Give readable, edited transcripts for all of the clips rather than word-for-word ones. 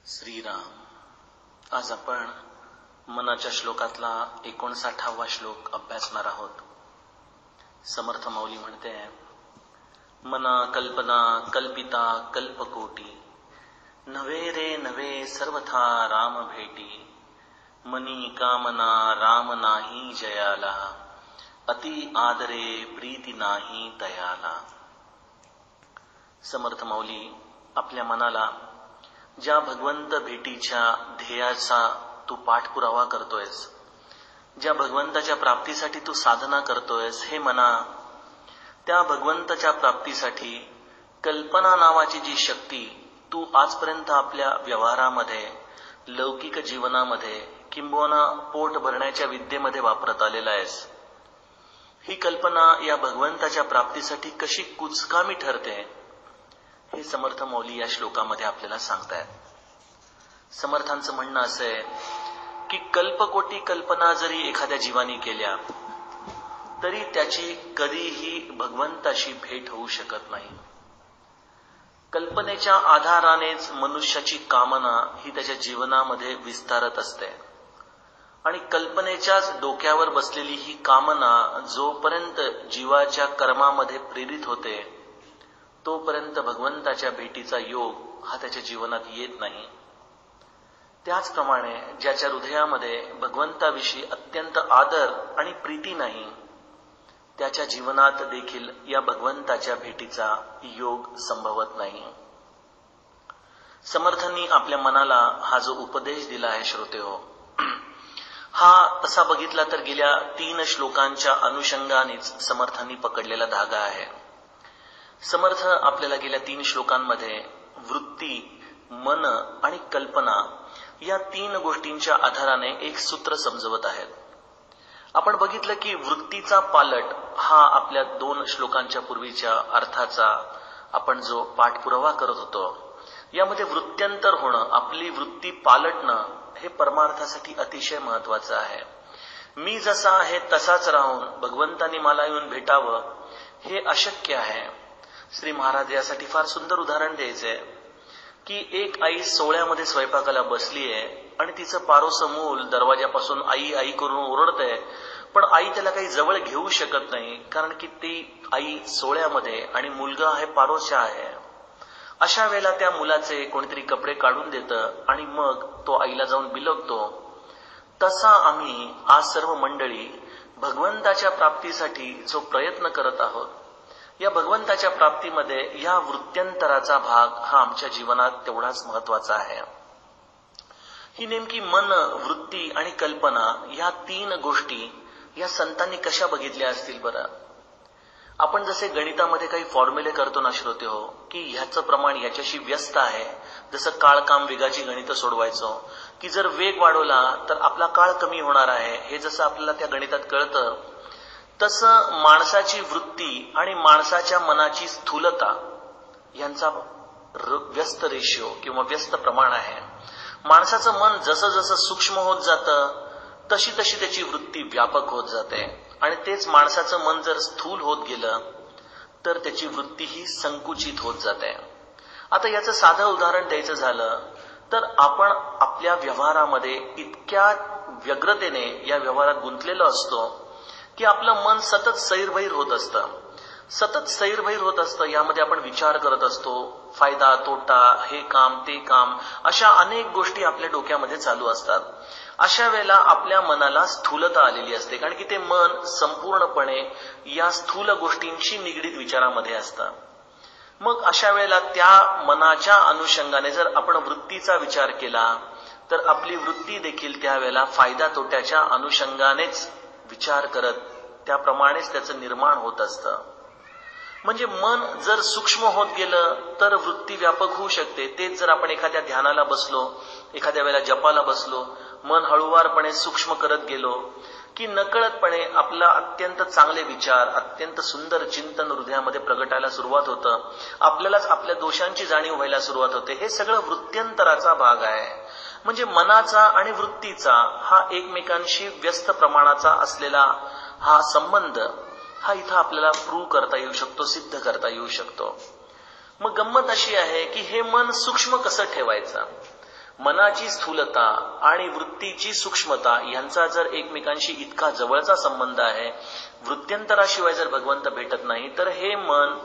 श्रीराम। आज आपण मनाच्या श्लोकातला 59वा श्लोक अभ्यासणार आहोत। समर्थ माऊली म्हणते, मना कल्पना कल्पिता कल्पकोटी, नवे रे नवे सर्वथा राम भेटी, मनी कामना राम नाही जयाला, अति आदरे प्रीती नाही तयाला। समर्थ माऊली आपल्या मनाला ज्या भगवंत भेटीच्या ध्येयाचा तू पाठपुरावा करतोयस, ज्या भगवंताच्या प्राप्तीसाठी तू साधना करतोयस, हे मना, त्या भगवंताच्या प्राप्तीसाठी कल्पना नावाची जी शक्ती तू आजपर्यंत आपल्या व्यवहारामध्ये, लौकिक जीवनामध्ये किंबहुना पोट भरण्याच्या विद्येमध्ये वापरत आलेला आहेस, ही कल्पना या भगवंताच्या प्राप्तीसाठी कशी कुचकामी ठरते, हे समर्थ मौली या श्लोकामध्ये आपल्याला सांगतायत। समर्थांचं म्हणणं असं आहे की कल्पकोटी कल्पना जरी एखाद्या जीवानी केल्या तरी त्याची कधीही भगवंताशी भेट होऊ शकत नाही। कल्पनेच्या आधारानेच मनुष्याची कामना ही त्याच्या जीवनामध्ये विस्तारत असते आणि कल्पनेच्याच डोक्यावर बसलेली ही कामना जोपर्यंत जीवाच्या कर्मामध्ये प्रेरित होते तोपर्यंत भगवंताच्या भेटीचा योग हा त्याच्या जीवनात येत नाही। त्याचप्रमाणे ज्याच्या हृदयामध्ये भगवंताविषयी अत्यंत आदर आणि प्रीती नाही, त्याच्या जीवनात देखील या भगवंताच्या भेटीचा योग संभवत नाही। समर्थांनी आपल्या मनाला हा जो उपदेश दिला आहे श्रोतेहो, हा तसा बघितला तर गेल्या 3 श्लोकांच्या अनुषंगानेच समर्थांनी पकडलेला धागा आहे। समर्थ आपल्याला गेल्या 3 श्लोकांमध्ये वृत्ती, मन आणि कल्पना या 3 गोष्टींच्या आधाराने एक सूत्र समजवत आहेत। आपण बघितलं की वृत्तीचा पालट हा आपल्या 2 श्लोकांच्या पूर्वीच्या अर्थाचा आपण जो पाठपुरावा करत होतो, यामध्ये वृत्त्यंतर होणं, आपली वृत्ती पालटणं हे परमार्थासाठी अतिशय महत्वाचं आहे। मी जसा आहे तसाच राहून भगवंतांनी मला येऊन भेटावं हे अशक्य आहे। श्री महाराज यासाठी फार सुंदर उदाहरण द्यायचंय की एक आई सोहळ्यामध्ये स्वयंपाकाला बसलीये आणि तिचं पारोसं मूल दरवाजापासून आई आई करून ओरडतंय, पण आई त्याला काही जवळ घेऊ शकत नाही, कारण की ती आई सोहळ्यामध्ये आणि मुलगा आहे पारोशा आहे। अशा वेळेला त्या मुलाचे कोणीतरी कपडे काढून देतं आणि मग तो आईला जाऊन बिलगतो। तसा आम्ही आज सर्व मंडळी भगवंताच्या प्राप्तीसाठी जो प्रयत्न करत आहोत, या भगवंताच्या प्राप्तीमध्ये या वृत्त्यंतराचा भाग हा आमच्या जीवनात तेवढाच महत्वाचा आहे। ही नेमकी मन, वृत्ती आणि कल्पना या 3 गोष्टी या संतांनी कशा बघितल्या असतील बरं? आपण जसे गणितामध्ये काही फॉर्म्युले करतो ना श्रोते हो, की ह्याचं प्रमाण याच्याशी व्यस्त आहे, जसं काळ काम वेगाची गणितं सोडवायचो, की जर वेग वाढवला तर आपला काळ कमी होणार आहे, हे जसं आपल्याला त्या गणितात कळतं, तसं माणसाची वृत्ती आणि माणसाच्या मनाची स्थूलता यांचा व्यस्त रेशिओ किंवा व्यस्त प्रमाण आहे। माणसाचं मन जसं जसं सूक्ष्म होत जातं तशी तशी त्याची वृत्ती व्यापक होत जाते आणि तेच माणसाचं मन जर स्थूल होत गेलं तर त्याची वृत्ती ही संकुचित होत जाते। आता याचं साधं उदाहरण द्यायचं झालं तर आपण आपल्या व्यवहारामध्ये इतक्या व्यग्रतेने या व्यवहारात गुंतलेलो असतो की आपलं मन सतत सैरभैर होत असतं, सतत सैरभैर होत असतं। यामध्ये आपण विचार करत असतो, फायदा तोटा, हे काम ते काम, अशा अनेक गोष्टी आपल्या डोक्यामध्ये चालू असतात। अशा वेळेला आपल्या मनाला स्थूलता आलेली असते, कारण की ते मन संपूर्णपणे या स्थूल गोष्टींशी निगडीत विचारामध्ये असतं। मग अशा वेळेला त्या मनाच्या अनुषंगाने जर आपण वृत्तीचा विचार केला तर आपली वृत्ती देखील त्यावेळेला फायदा तोट्याच्या अनुषंगानेच विचार करत त्याप्रमाणेच त्याचं निर्माण होत असतं। म्हणजे मन जर सूक्ष्म होत गेलं तर वृत्ती व्यापक होऊ शकते। तेच जर आपण एखाद्या ध्यानाला बसलो, एखाद्या वेळेला जपाला बसलो, मन हळूवारपणे सूक्ष्म करत गेलो की नकळतपणे आपला अत्यंत चांगले विचार, अत्यंत सुंदर चिंतन हृदयामध्ये प्रगटायला सुरुवात होतं, आपल्यालाच आपल्या दोषांची जाणीव व्हायला सुरुवात होते। हे सगळं वृत्त्यंतराचा भाग आहे। म्हणजे मनाचा आणि वृत्तीचा हा एकमेकांशी व्यस्त प्रमाणाचा असलेला हा संबंध हा इथं आपल्याला प्रूव्ह करता येऊ शकतो, सिद्ध करता येऊ शकतो। मग गंमत अशी आहे की हे मन सूक्ष्म कसं ठेवायचं? मनाची स्थूलता आणि वृत्तीची सूक्ष्मता यांचा जर एकमेकांशी इतका जवळचा संबंध आहे, वृत्त्यंतराशिवाय जर भगवंत भेटत नाही, तर हे मन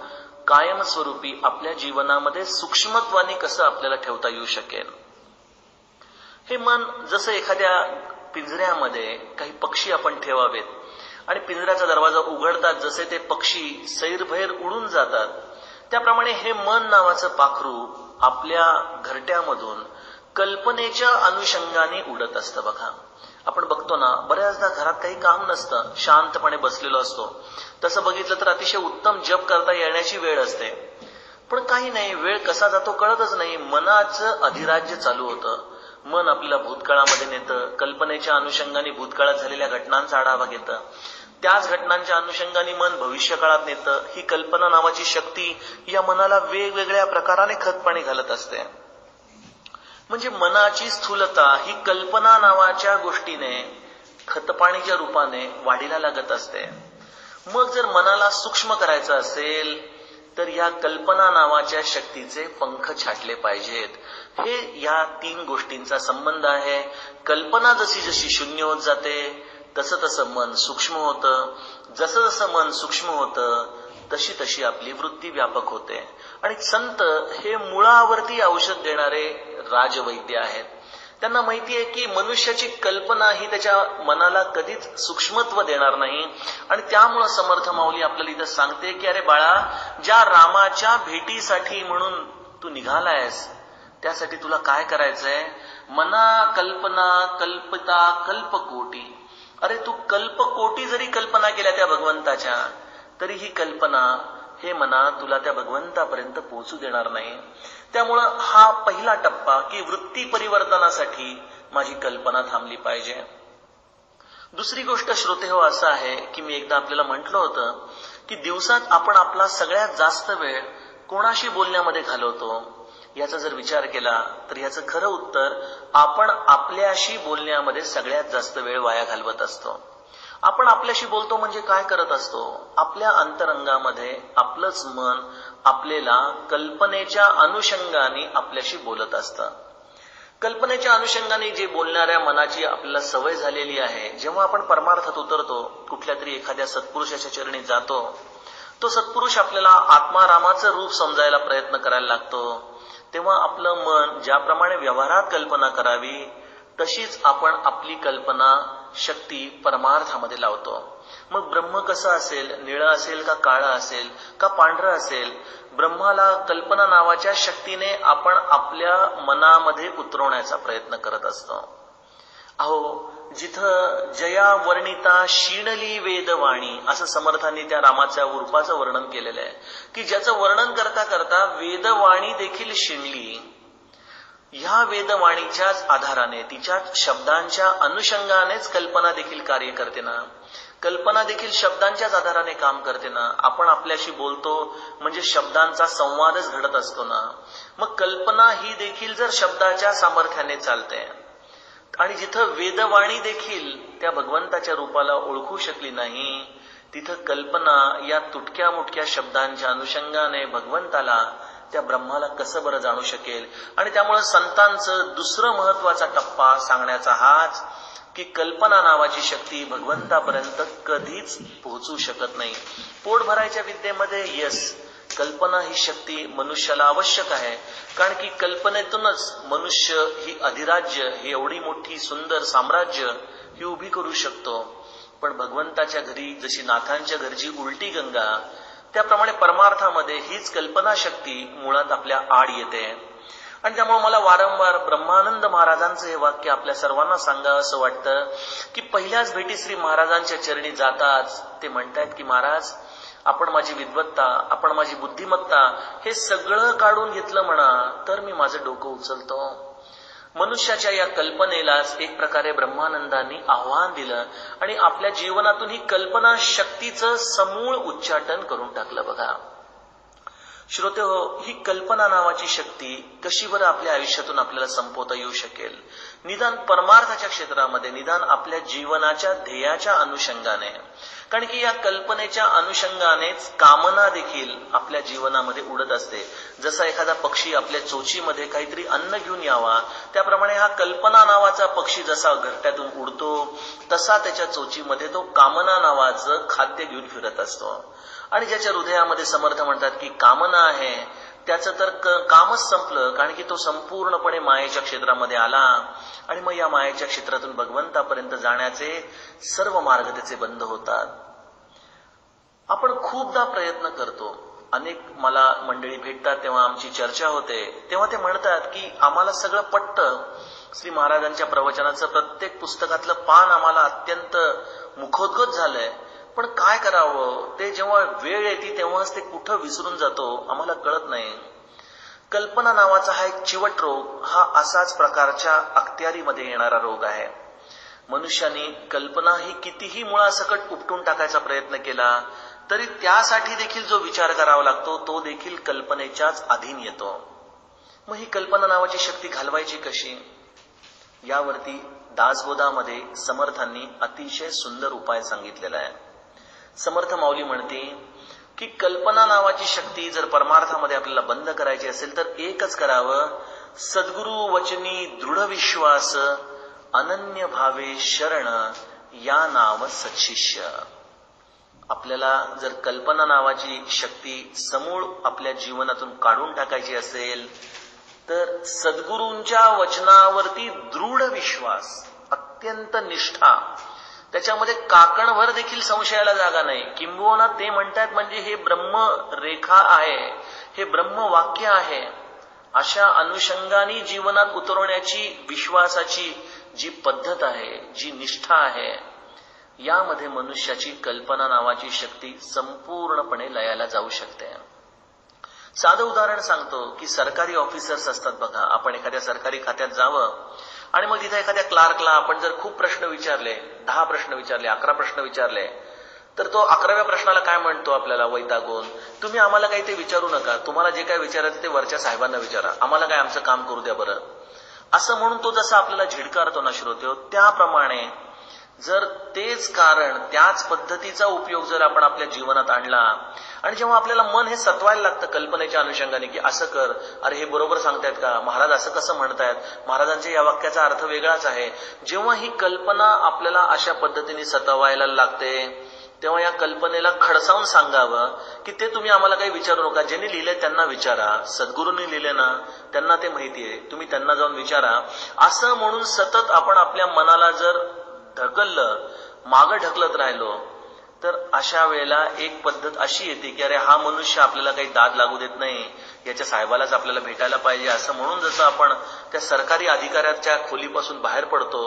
कायमस्वरूपी आपल्या जीवनामध्ये सूक्ष्मत्वाने कसं आपल्याला ठेवता येऊ शकेल? हे मन जसं एखाद्या पिंजऱ्यामध्ये काही पक्षी आपण ठेवावेत आणि पिंजऱ्याचा दरवाजा उघडतात जसे ते पक्षी सैरभैर उडून जातात, त्याप्रमाणे हे मन नावाचं पाखरू आपल्या घरट्यामधून कल्पनेच्या अनुषंगाने उडत असतं. बघा, आपण बघतो ना, बऱ्याचदा घरात काही काम नसतं, शांतपणे बसलेलो असतो. तसं बघितलं तर अतिशय उत्तम जप करता येण्याची वेळ असते, पण काही नाही, वेळ कसा जातो कळतच नाही. मनाचं अधिराज्य चालू होतं. मन आपल्याला भूतकाळामध्ये नेतं, कल्पनेच्या अनुषंगाने भूतकाळात झालेल्या घटनांचा आढावा घेतं, त्याच घटनांच्या अनुषंगाने मन भविष्यकाळात नेतं. ही कल्पना नावाची शक्ती या मनाला वेगवेगळ्या प्रकाराने खतपाणी घालत असते. म्हणजे मनाची स्थूलता ही कल्पना नावाच्या गोष्टीने खतपाणीच्या रूपाने वाढीला लागत असते. मग जर मनाला सूक्ष्म करायचं असेल तर या कल्पना नावाच्या शक्तीचे पंख छाटले पाहिजेत. हे या 3 गोष्टींचा संबंध आहे. कल्पना जशी जशी शून्य होत जाते तसं तसं मन सूक्ष्म होतं. जसं जसं मन सूक्ष्म होतं तशी तशी आपली वृत्ती व्यापक होते. आणि संत हे मुळावरती औषध देणारे राजवैद्य आहेत. त्यांना माहिती आहे की मनुष्याची कल्पना ही त्याच्या मनाला कधीच सूक्ष्मत्व देणार नाही. आणि त्यामुळं समर्थ माऊली आपल्याला इथं सांगते की अरे बाळा, ज्या रामाच्या भेटीसाठी म्हणून तू निघालायस, त्यासाठी तुला काय करायचंय? मना कल्पना कल्पिता कल्पकोटी. अरे तू कल्पकोटी जरी कल्पना केल्या त्या भगवंताच्या, तरी ही कल्पना हे मना तुला त्या भगवंतापर्यंत पोहोचू देणार नाही. त्यामुळं हा पहिला टप्पा की वृत्ती परिवर्तनासाठी माझी कल्पना थांबली पाहिजे. दुसरी गोष्ट श्रोते हो असं आहे की मी एकदा आपल्याला म्हटलं होतं की दिवसात आपण आपला सगळ्यात जास्त वेळ कोणाशी बोलण्यामध्ये घालवतो. याचा जर विचार केला तर याचं खरं उत्तर, आपण आपल्याशी बोलण्यामध्ये सगळ्यात जास्त वेळ वाया घालवत असतो. आपण आपल्याशी बोलतो म्हणजे काय करत असतो? आपल्या अंतरंगामध्ये आपलंच मन आपल्याला कल्पनेच्या अनुषंगाने आपल्याशी बोलत असतं. कल्पनेच्या अनुषंगाने जे बोलणाऱ्या मनाची आपल्याला सवय झालेली आहे, जेव्हा आपण परमार्थात उतरतो, कुठल्या तरी एखाद्या सत्पुरुषाच्या चरणी जातो, तो सत्पुरुष आपल्याला आत्मारामाचं रूप समजायला प्रयत्न करायला लागतो. तेव्हा आपलं मन ज्याप्रमाणे व्यवहारात कल्पना करावी तशीच आपण आपली कल्पना शक्ती परमार्थामध्ये लावतो. मग ब्रह्म कसं असेल? निळं असेल का काळं असेल का पांढरं असेल? ब्रह्माला कल्पना नावाच्या शक्तीने आपण आपल्या मनामध्ये उतरवण्याचा प्रयत्न करत असतो. अहो, जिथं जया वर्णिता शीणली वेदवाणी असं समर्थांनी त्या रामाच्या रूपाचं वर्णन केलेलं आहे की ज्याचं वर्णन करता करता वेदवाणी देखील शिणली. ह्या वेदवाणीच्याच आधाराने, तिच्या शब्दांच्या अनुषंगानेच कल्पना देखील कार्य करते ना. कल्पना देखील शब्दांच्याच आधाराने काम करते ना. आपण आपल्याशी बोलतो म्हणजे शब्दांचा संवादच घडत असतो ना. मग कल्पना ही देखील जर शब्दाच्या सामर्थ्याने चालते आणि जिथं वेदवाणी देखील त्या भगवंताच्या रूपाला ओळखू शकली नाही, तिथं कल्पना या तुटक्या मुटक्या शब्दांच्या अनुषंगाने भगवंताला, त्या ब्रह्माला कसं बरं जाणू शकेल? आणि त्यामुळे संतांचं दुसरं महत्वाचा टप्पा सांगण्याचा हाच की कल्पना नावाची शक्ती भगवंतापर्यंत कधीच पोहोचू शकत नाही. पोट भरायच्या विद्येमध्ये यस, कल्पना ही शक्ती मनुष्याला आवश्यक आहे, कारण की कल्पनेतूनच मनुष्य ही अधिराज्य, ही एवढी मोठी सुंदर साम्राज्य ही उभी करू शकतो. पण भगवंताच्या घरी जशी नाथांच्या घरची उलटी गंगा, त्याप्रमाणे परमार्थामध्ये हीच कल्पना शक्ती मुळात आपल्या आड येते. आणि त्यामुळे मला वारंवार ब्रह्मानंद महाराजांचं हे वाक्य आपल्या सर्वांना सांगावं असं वाटतं की पहिल्याच भेटी श्री महाराजांच्या चरणी जाताच ते म्हणतायत की महाराज, आपण माझी विद्वत्ता, आपण माझी बुद्धिमत्ता हे सगळं काढून घेतलं म्हणा तर मी माझं डोकं उचलतो. मनुष्याच्या या कल्पनेलाच एक प्रकारे ब्रह्मानंदांनी आव्हान दिलं आणि आपल्या जीवनातून ही कल्पना शक्तीचं समूळ उच्चाटन करून टाकलं. बघा श्रोते हो, ही कल्पना नावाची शक्ती कशी बरं आपल्या आयुष्यातून आपल्याला संपवता येऊ शकेल? निदान परमार्थाच्या क्षेत्रामध्ये, निदान आपल्या जीवनाच्या ध्येयाच्या अनुषंगाने. कारण की या कल्पनेच्या अनुषंगानेच कामना देखील आपल्या जीवनामध्ये उडत असते. जसा एखादा पक्षी आपल्या चोचीमध्ये काहीतरी अन्न घेऊन यावा, त्याप्रमाणे हा कल्पना नावाचा पक्षी जसा घरट्यातून उडतो, तसा त्याच्या चोचीमध्ये तो कामना नावाचं खाद्य घेऊन फिरत असतो. आणि ज्याच्या हृदयामध्ये समर्थ म्हणतात की कामना आहे, त्याचं तर कामच संपलं, कारण की तो संपूर्णपणे मायेच्या क्षेत्रामध्ये आला आणि मग या मायेच्या क्षेत्रातून भगवंतापर्यंत जाण्याचे सर्व मार्ग त्याचे बंद होतात. आपण खूपदा प्रयत्न करतो. अनेक मला मंडळी भेटतात तेव्हा आमची चर्चा होते, तेव्हा ते म्हणतात की आम्हाला सगळं पटतं, श्री महाराजांच्या प्रवचनाचं प्रत्येक पुस्तकातलं पान आम्हाला अत्यंत मुखोद्गत झालंय, पण काय करावं, ते जेव्हा वेळ येते तेव्हाच ते कुठं विसरून जातो आम्हाला कळत नाही. कल्पना नावाचा हा एक चिवट रोग, हा असाच प्रकारच्या अखत्यारीमध्ये येणारा रोग आहे. मनुष्याने कल्पना ही कितीही मुळासकट उपटून टाकायचा प्रयत्न केला तरी त्यासाठी देखील जो विचार करावा लागतो तो देखील कल्पनेच्याच अधीन येतो. मग ही कल्पना नावाची शक्ती घालवायची कशी, यावरती दासबोधामध्ये समर्थांनी अतिशय सुंदर उपाय सांगितलेला आहे. समर्थ माऊली म्हणते की कल्पना नावाची शक्ती जर परमार्थामध्ये आपल्याला बंद करायची असेल तर एकच करावं, सद्गुरु वचनी दृढ विश्वास, अनन्य भावे शरण, या नाव सत्शिष्य. आपल्याला जर कल्पना नावाची शक्ती समूळ आपल्या जीवनातून काढून टाकायची असेल तर सद्गुरूंच्या वचनावरती दृढ विश्वास, अत्यंत निष्ठा, त्याच्यामध्ये काकणभर देखील संशयाला जागा नाही. किंबहुना ते म्हणतात म्हणजे हे ब्रह्म रेखा आहे, हे ब्रह्म वाक्य आहे, अशा अनुषंगाने जीवनात उतरवण्याची विश्वासाची जी पद्धत आहे, जी निष्ठा आहे, यामध्ये मनुष्याची कल्पना नावाची शक्ती संपूर्णपणे लयाला जाऊ शकते. साधं उदाहरण सांगतो की सरकारी ऑफिसर्स असतात बघा, आपण एखाद्या सरकारी खात्यात जावं आणि मग तिथे एखाद्या क्लार्कला आपण जर खूप प्रश्न विचारले, 10 प्रश्न विचारले, 11 प्रश्न विचारले, तर तो 11व्या प्रश्नाला काय म्हणतो आपल्याला वैतागून, तुम्ही आम्हाला काही ते विचारू नका, तुम्हाला जे काय विचारायचं ते वरच्या साहेबांना विचारा, आम्हाला काय आमचं काम करू द्या बरं, असं म्हणून तो जसा आपल्याला झिडकारतो ना श्रोत्यो, त्याप्रमाणे जर तेच कारण, त्याच पद्धतीचा उपयोग जर आपण आपल्या जीवनात आणला आणि जेव्हा आपल्याला मन हे सतवायला लागतं कल्पनेच्या अनुषंगाने की असं कर, अरे हे बरोबर सांगतायत का, महाराज असं कसं म्हणतायत, महाराजांच्या या वाक्याचा अर्थ वेगळाच आहे, जेव्हा ही कल्पना आपल्याला अशा पद्धतीने सतवायला लागते तेव्हा या कल्पनेला खडसावून सांगावं की ते तुम्ही आम्हाला काही विचारू नका, ज्यांनी लिहिलंय त्यांना विचारा, सद्गुरूंनी लिहिले ना त्यांना ते माहितीये, तुम्ही त्यांना जाऊन विचारा. असं म्हणून सतत आपण आपल्या मनाला जर ढकललं, मागं ढकलत राहिलो, तर अशा वेळेला एक पद्धत अशी येते की अरे हा मनुष्य आपल्याला काही दाद लागू देत नाही, याच्या साहेबालाच आपल्याला भेटायला पाहिजे, असं म्हणून जसं आपण त्या सरकारी अधिकाऱ्याच्या खोलीपासून बाहेर पडतो,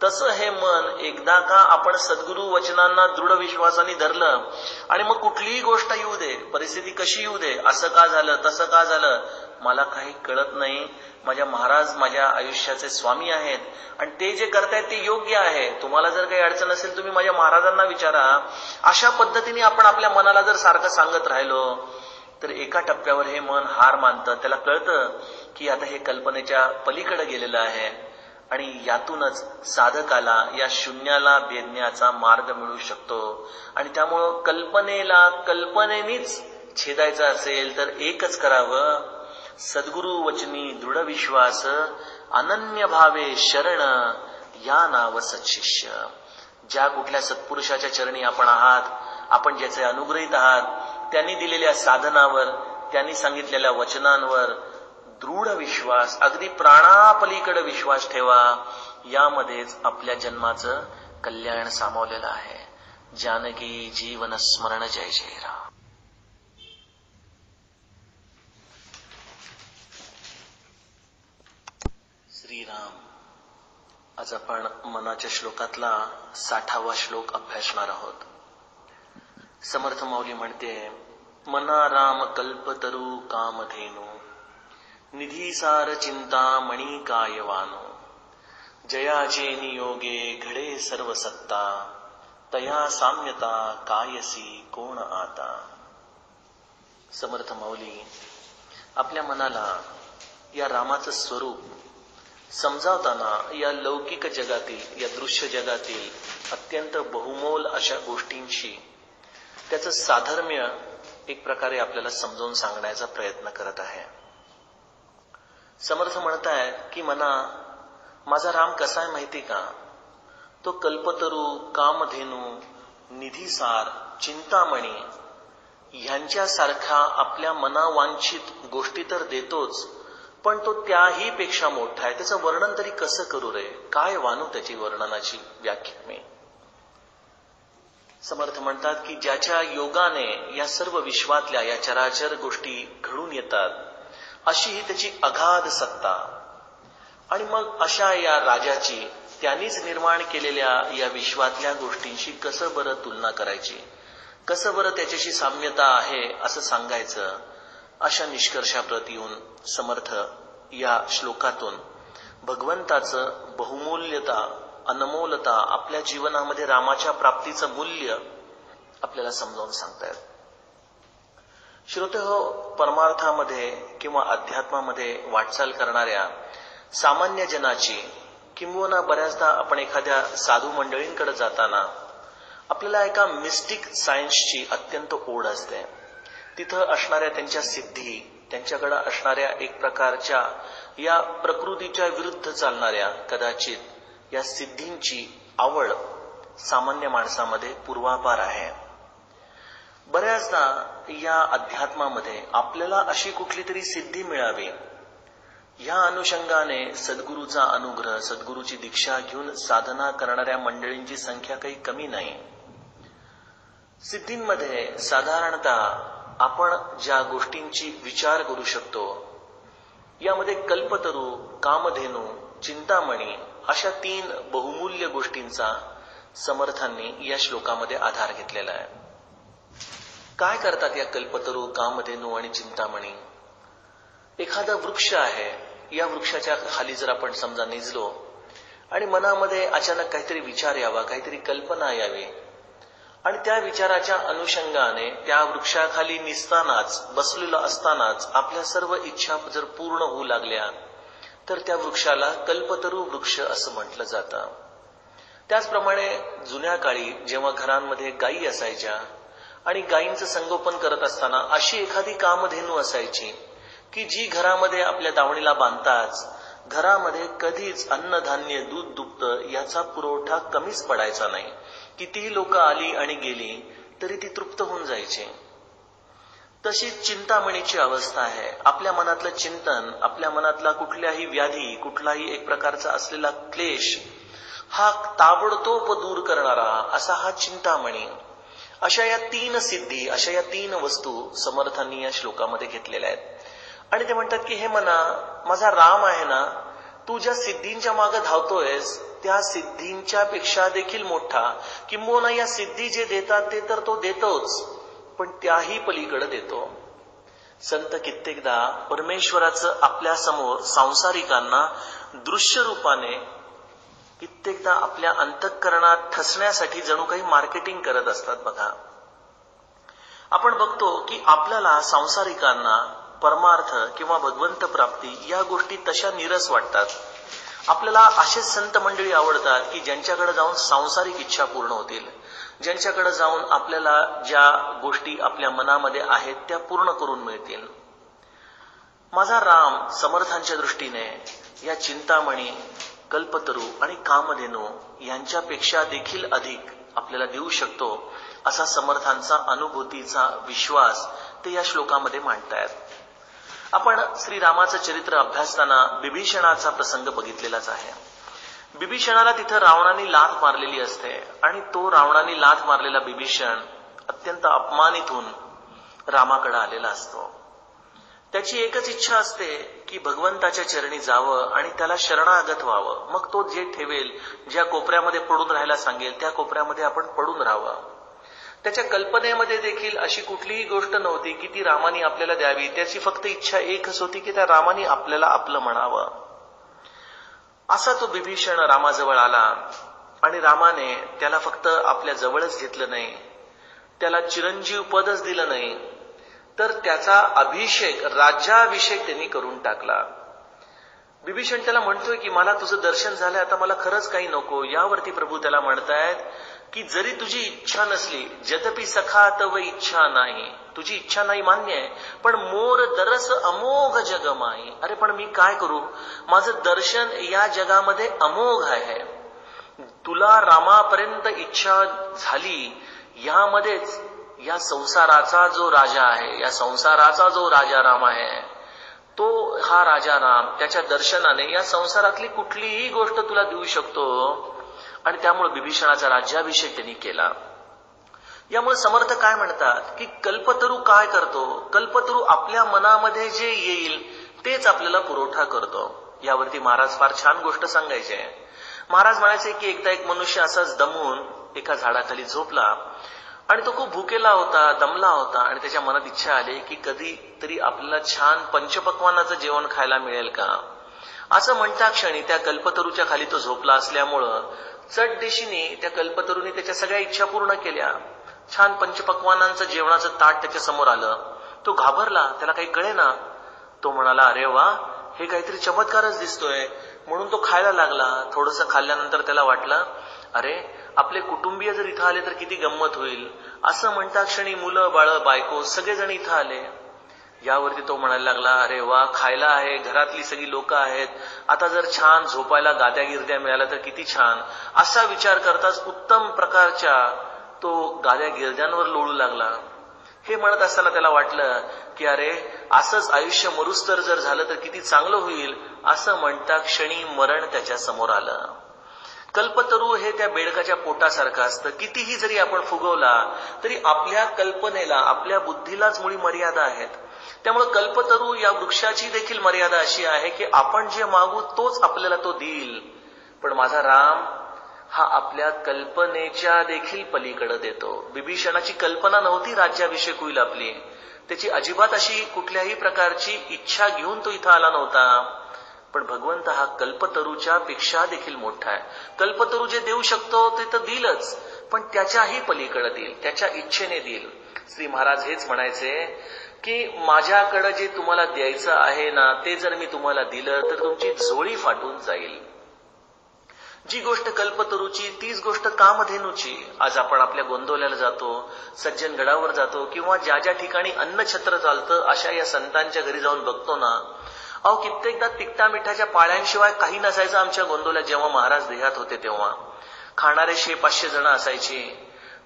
तसं हे मन एकदा का आपण सद्गुरू वचनांना दृढ विश्वासाने धरलं आणि मग कुठलीही गोष्ट येऊ दे, परिस्थिती कशी येऊ दे, असं का झालं, तसं का झालं, मला काही कळत नाही, माझ्या महाराज माझ्या आयुष्याचे स्वामी आहेत आणि ते जे करतायत ते योग्य आहे, तुम्हाला जर काही अडचण असेल तुम्ही माझ्या महाराजांना विचारा, अशा पद्धतीने आपण आपल्या मनाला जर सारखं सांगत राहिलो तर एका टप्प्यावर हे मन हार मानतं, त्याला कळतं की आता हे कल्पनेच्या पलीकडे गेलेलं आहे आणि यातूनच साधकाला या शून्याला भेदण्याचा मार्ग मिळू शकतो. आणि त्यामुळं कल्पनेला कल्पनेनीच छेदायचं असेल तर एकच करावं, सद्गुरु वचनी दृढ विश्वास, अनन्य भावे शरण, या नाव सत्शिष्य. ज्या कुठल्या सत्पुरुषाच्या चरणी आपण आहात, आपण ज्याचे अनुग्रहित आहात, त्यांनी दिलेल्या साधनावर, त्यांनी सांगितलेल्या वचनांवर दृढ विश्वास, अगदी प्राणापलीकडे विश्वास ठेवा, यामध्येच आपल्या जन्माचं कल्याण सामावलेलं आहे. जानकी जीवन स्मरण, जय जय राम. श्रीराम. आज आपण मनाच्या श्लोकातला 60वा श्लोक अभ्यासणार आहोत. समर्थ माऊली म्हणते, मना राम कल्पतरू कामधेनु, निधीसार चिंता मणी कायवानो, जयाचे नियोगे घडे सर्व सत्ता, तया साम्यता कायसी कोण आता. समर्थ माऊली आपल्या मनाला या रामाचं स्वरूप समजावताना या लौकिक जगातील, या दृश्य जगातील अत्यंत बहुमोल अशा गोष्टींशी त्याचं साधर्म्य एक प्रकारे आपल्याला समजावून सांगण्याचा प्रयत्न करत आहे. समर्थ म्हणतायत की मना, माझा राम कसा आहे माहिती का? तो कल्पतरू, कामधेनू, निधीसार, चिंतामणी ह्यांच्यासारख्या आपल्या मनावांछित गोष्टी तर देतोच, पण तो त्याही पेक्षा मोठा आहे. त्याचं वर्णन तरी कसं करू रे? काय वानू त्याची वर्णनाची व्याख्या मी? समर्थ म्हणतात की ज्याच्या योगाने या सर्व विश्वातल्या या चराचर गोष्टी घडून येतात, अशी ही त्याची अगाध सत्ता. आणि मग अशा या राजाची त्यांनीच निर्माण केलेल्या या विश्वातल्या गोष्टींशी कसं बरं तुलना करायची, कसं बरं त्याच्याशी साम्यता आहे असं सांगायचं, अशा निष्कर्षाप्रत येऊन समर्थ या श्लोकातून भगवंताचं बहुमूल्यता, अनमोलता, आपल्या जीवनामध्ये रामाच्या प्राप्तीचं मूल्य आपल्याला समजावून सांगतायत. श्रोतेहो, परमार्थामध्ये किंवा अध्यात्मामध्ये वाटचाल करणाऱ्या सामान्य जनाची, किंबहुना बऱ्याचदा आपण एखाद्या साधू मंडळींकडे जाताना आपल्याला एका मिस्टिक सायन्सची अत्यंत ओढ असते. तिथं असणाऱ्या त्यांच्या सिद्धी, त्यांच्याकडे असणाऱ्या एक प्रकारच्या या प्रकृतीच्या विरुद्ध चालणाऱ्या कदाचित या सिद्धींची आवड सामान्य माणसामध्ये पूर्वापार आहे. बऱ्याचदा या अध्यात्मामध्ये आपल्याला अशी कुठली तरी सिद्धी मिळावी, ह्या अनुषंगाने सद्गुरूचा अनुग्रह, सद्गुरूची दीक्षा घेऊन साधना करणाऱ्या मंडळींची संख्या काही कमी नाही. सिद्धींमध्ये साधारणतः आपण ज्या गोष्टींची विचार करू शकतो, यामध्ये कल्पतरू, कामधेनू, चिंतामणी अशा 3 बहुमूल्य गोष्टींचा समर्थांनी या श्लोकामध्ये आधार घेतलेला आहे. काय करतात या कल्पतरू, कामधेनू आणि चिंतामणी? एखादा वृक्ष आहे, या वृक्षाच्या खाली जर आपण समजा निजलो आणि मनामध्ये अचानक काहीतरी विचार यावा, काहीतरी कल्पना यावी, आणि त्या विचाराच्या अनुषंगाने त्या वृक्षाखाली निसतानाच, बसलेलो असतानाच आपल्या सर्व इच्छा जर पूर्ण होऊ लागल्या, तर त्या वृक्षाला कल्पतरू वृक्ष असं म्हटलं जातं. त्याचप्रमाणे जुन्या काळी जेव्हा घरांमध्ये गायी असायच्या आणि गायींचं संगोपन करत असताना अशी एखादी कामधेनू असायची की जी घरामध्ये आपल्या दावणीला बांधताच घरामध्ये कधीच अन्नधान्य, दूध, दुभतं याचा पुरवठा कमीच पडायचा नाही. कितीही लोक आली आणि गेली तरी ती तृप्त होऊन जायची. तशीच चिंतामणीची अवस्था आहे. आपल्या मनातलं चिंतन, आपल्या मनातला कुठल्याही व्याधी, कुठलाही एक प्रकारचा असलेला क्लेश हा ताबडतोब दूर करणारा असा हा चिंतामणी. अशा या 3 सिद्धी, अशा या 3 वस्तू समर्थांनी या श्लोकामध्ये घेतलेल्या आहेत. आणि ते म्हणतात की हे मना, माझा राम आहे ना, तू ज्या सिद्धींच्या मागे धावतोयस त्या सिद्धींच्या पेक्षा देखील मोठा, किंबहुना या सिद्धी जे देतात ते तर तो देतोच, पण त्याही पलीकडे देतो. संत कित्येकदा परमेश्वराचं आपल्या समोर सांसारिकांना दृश्य रूपाने, कित्येकदा आपल्या अंतःकरणात ठसण्यासाठी जणू काही मार्केटिंग करत असतात. बघा, आपण बघतो की आपल्याला सांसारिकांना परमार्थ किंवा भगवंत प्राप्ती या गोष्टी तशा नीरस वाटतात. आपल्याला असे संत मंडळी आवडतात की ज्यांच्याकडे जाऊन सांसारिक इच्छा पूर्ण होतील, ज्यांच्याकडे जाऊन आपल्याला ज्या गोष्टी आपल्या मनामध्ये आहेत त्या पूर्ण करून मिळतील. माझा राम समर्थांच्या दृष्टीने या चिंतामणी, कल्पतरू आणि कामधेनू यांच्यापेक्षा देखील अधिक आपल्याला देऊ शकतो, असा समर्थांचा अनुभूतीचा विश्वास ते या श्लोकामध्ये मांडतायत. आपण श्रीरामाचं चरित्र अभ्यासताना बिभीषणाचा प्रसंग बघितलेलाच आहे. बिभीषणाला तिथं रावणाने लाथ मारलेली असते आणि तो रावणाने लाथ मारलेला बिभीषण अत्यंत अपमानित होऊन रामाकडे आलेला असतो. त्याची एकच इच्छा असते की भगवंताच्या चरणी जावं आणि त्याला शरणागत व्हावं. मग तो जे ठेवेल, ज्या कोपऱ्यामध्ये पडून राहायला सांगेल त्या कोपऱ्यामध्ये आपण पडून राहावं. त्याच्या कल्पनेमध्ये देखील अशी कुठलीही गोष्ट नव्हती की ती रामाने आपल्याला द्यावी. त्याची फक्त इच्छा एकच होती की त्या रामाने आपल्याला आपलं म्हणावं. असा तो बिभीषण रामाजवळ आला आणि रामाने त्याला फक्त आपल्या जवळच घेतलं नाही, त्याला चिरंजीव पदच दिलं नाही, तर त्याचा अभिषेक, राज्याभिषेक त्यांनी करून टाकला. विभीषण त्याला म्हणतोय की मला तुझं दर्शन झालंय, आता मला खरंच काही नको. यावरती प्रभू त्याला म्हणतायत की जरी तुझी इच्छा नसली, जदपि सखा तव इच्छा नाही, तुझी इच्छा नाही मान्य आहे, पण मोर दरस अमोघ जगमाई. अरे पण मी काय करू, माझं दर्शन या जगामध्ये अमोघ आहे. तुला रामापर्यंत इच्छा झाली, यामध्येच या संसाराचा जो राजा आहे, या संसाराचा जो राजा राम आहे, तो हा राजा राम त्याच्या दर्शनाने या संसारातली कुठलीही गोष्ट तुला देऊ शकतो. आणि त्यामुळे विभीषणाचा राज्याभिषेक त्यांनी केला. यामुळे समर्थ काय म्हणतात की कल्पतरू काय करतो, कल्पतरू आपल्या मनामध्ये जे येईल तेच आपल्याला पुरवठा करतो. यावरती महाराज फार छान गोष्ट सांगायचे. महाराज म्हणायचे की एकदा एक मनुष्य असाच दमून एका झाडाखाली झोपला आणि तो खूप भुकेला होता, दमला होता आणि त्याच्या मनात इच्छा आली की कधी तरी आपल्याला छान पंचपक्वानाचं जेवण खायला मिळेल का. असं म्हणता क्षणी त्या कल्पतरूच्या खाली तो झोपला असल्यामुळं चट दिशेने त्या कल्पतरूने त्याच्या सगळ्या इच्छा पूर्ण केल्या. छान पंचपक्वानांचं जेवणाचं ताट त्याच्या समोर आलं. तो घाबरला, त्याला काही कळेना. तो म्हणाला, अरे वा, हे काहीतरी चमत्कारच दिसतोय. म्हणून तो खायला लागला. थोडंसं खाल्ल्यानंतर त्याला वाटलं, अरे आपले कुटुंबीय जर इथं आले तर किती गंमत होईल. असं म्हणता क्षणी मुलं बाळ बायको सगळेजण इथं आले. यावरती तो म्हणायला लागला, अरे वा, खायला आहे, घरातली सगळी लोक आहेत, आता जर छान झोपायला गाद्या गिरद्या मिळाल्या तर किती छान. असा विचार करताच उत्तम प्रकारच्या तो गाद्या गिरद्यांवर लोळू लागला. हे म्हणत असताना त्याला वाटलं की अरे असंच आयुष्य मरुस्तर जर झालं तर किती चांगलं होईल. असं म्हणता क्षणी मरण त्याच्या समोर आलं. कल्पतरू हे त्या बेडकाच्या पोटासारखं असतं. कितीही जरी आपण फुगवला तरी आपल्या कल्पनेला, आपल्या बुद्धीलाच मुळी मर्यादा आहेत. त्यामुळे कल्पतरू या वृक्षाची देखील मर्यादा अशी आहे की आपण जे मागू तोच आपल्याला तो देईल. पण माझा राम हा आपल्या कल्पनेच्या देखील पलीकडे देतो. विभीषणाची कल्पना नव्हती राज्याभिषेक होईल आपली. त्याची अजिबात अशी कुठल्याही प्रकारची इच्छा घेऊन तो इथं आला नव्हता. पण भगवंत हा कल्पतरूच्या पेक्षा देखील मोठा आहे. कल्पतरू जे देऊ शकतो ते तर देईलच, पण त्याच्याही पलीकडे देईल, त्याच्या इच्छेने देईल. श्री महाराज हेच म्हणायचे की माझ्याकडे जे तुम्हाला द्यायचं आहे ना, ते जर मी तुम्हाला दिलं तर तुमची झोळी फाटून जाईल. जी गोष्ट कल्पतरूची तीच गोष्ट कामधेनूची. आज आपण आपल्या गोंदवल्याला जातो, सज्जनगडावर जातो, किंवा ज्या ज्या ठिकाणी अन्नछत्र चालतं अशा या संतांच्या घरी जाऊन बघतो ना, अहो कित्येकदा तिकटा मिठाच्या पाळ्यांशिवाय काही नसायचं आमच्या गोंदवल्यात. जेव्हा महाराज देहात होते तेव्हा खाणारे 500 जण असायची.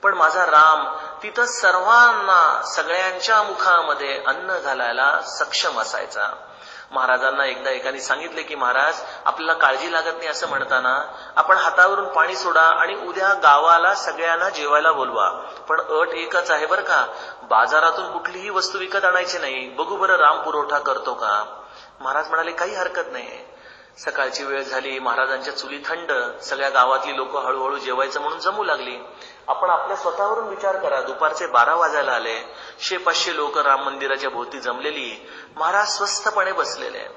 पण माझा राम तिथं सर्वांना, सगळ्यांच्या मुखामध्ये अन्न घालायला सक्षम असायचा. महाराजांना एकदा एकाने सांगितले की महाराज आपल्याला काळजी लागत नाही असं म्हणताना आपण हातावरून पाणी सोडा आणि उद्या गावाला सगळ्यांना जेवायला बोलवा. पण अट एकच आहे बरं का, बाजारातून कुठलीही वस्तू विकत आणायची नाही. बघू बरं राम पुरवठा करतो का. महाराज म्हणाले काही हरकत नाही. सकाळची वेळ झाली, महाराजांच्या चुली थंड, सगळ्या गावातली लोक हळूहळू जेवायचं म्हणून जमू लागली. आपण आपल्या स्वतःवरून विचार करा, दुपारचे 12 वाजायला आले, 500 लोक राम मंदिराच्या भोवती जमलेली, महाराज स्वस्थपणे बसलेले.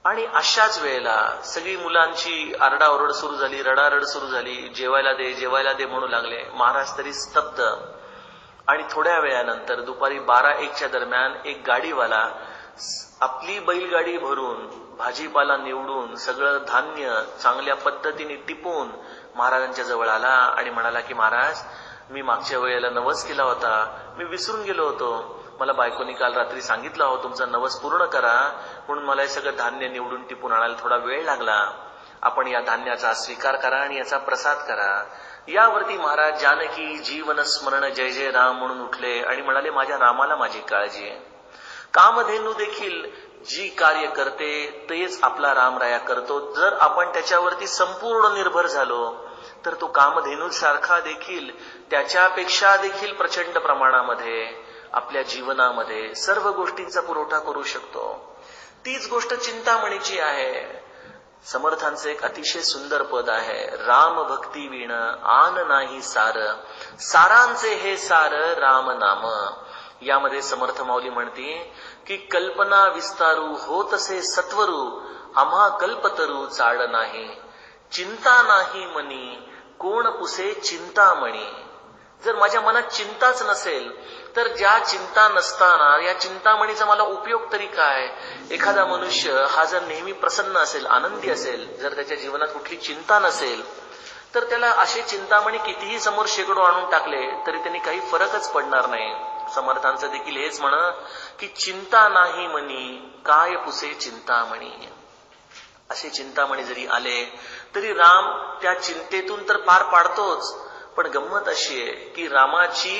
आणि अशाच वेळेला सगळी मुलांची आरडाओरड सुरू झाली, रडारड सुरू झाली, जेवायला दे जेवायला दे म्हणू लागले. महाराज तरी स्तब्ध. आणि थोड्या वेळानंतर दुपारी 12-1च्या दरम्यान एक गाडीवाला आपली बैलगाडी भरून भाजीपाला निवडून सगळं धान्य चांगल्या पद्धतीने टिपून महाराजांच्या जवळ आला आणि म्हणाला की महाराज मी मागच्या वेळेला नवस केला होता, मी विसरून गेलो होतो. मला बायकोनी काल रात्री सांगितलं हो तुमचा नवस पूर्ण करा, म्हणून मला हे सगळं धान्य निवडून टिपून आणायला थोडा वेळ लागला. आपण या धान्याचा स्वीकार करा आणि याचा प्रसाद करा. यावरती महाराज जानकी जीवन स्मरण जय जय राम म्हणून उठले आणि म्हणाले माझ्या रामाला माझी काळजी आहे. कामधेनू देखील जी कार्य करते तेच आपला रामराया करतो. जर आपण त्याच्यावरती संपूर्ण निर्भर झालो तर तो कामधेनू सारखा देखील त्याच्यापेक्षा देखील प्रचंड प्रमाणामध्ये आपल्या जीवनामध्ये सर्व गोष्टींचा पुरवठा करू शकतो. तीच गोष्ट चिंतामणीची आहे. समर्थांचे एक अतिशय सुंदर पद आहे, राम भक्ती विण आन नाही सार, सारांचे हे सार राम नाम. यामध्ये समर्थ माऊली म्हणते की कल्पना विस्तारू होतसे सत्वरू, आम्हा कल्पतरू चाड नाही, चिंता नाही मनी कोण पुसे चिंतामणी. जर माझ्या मनात चिंताच नसेल तर ज्या चिंता नसताना या चिंतामणीचा मला उपयोग तरी काय? एखादा मनुष्य हा जर नेहमी प्रसन्न असेल, आनंदी असेल, जर त्याच्या जीवनात कुठली चिंता नसेल तर त्याला असे चिंतामणी कितीही समोर शेकडो आणून टाकले तरी त्यांनी काही फरकच पडणार नाही. समर्थांचं देखील हेच म्हण की चिंता नाही मनी काय पुसे चिंतामणी. असे चिंतामणी जरी आले तरी राम त्या चिंतेतून तर पार पाडतोच. पण गंमत अशी आहे की रामाची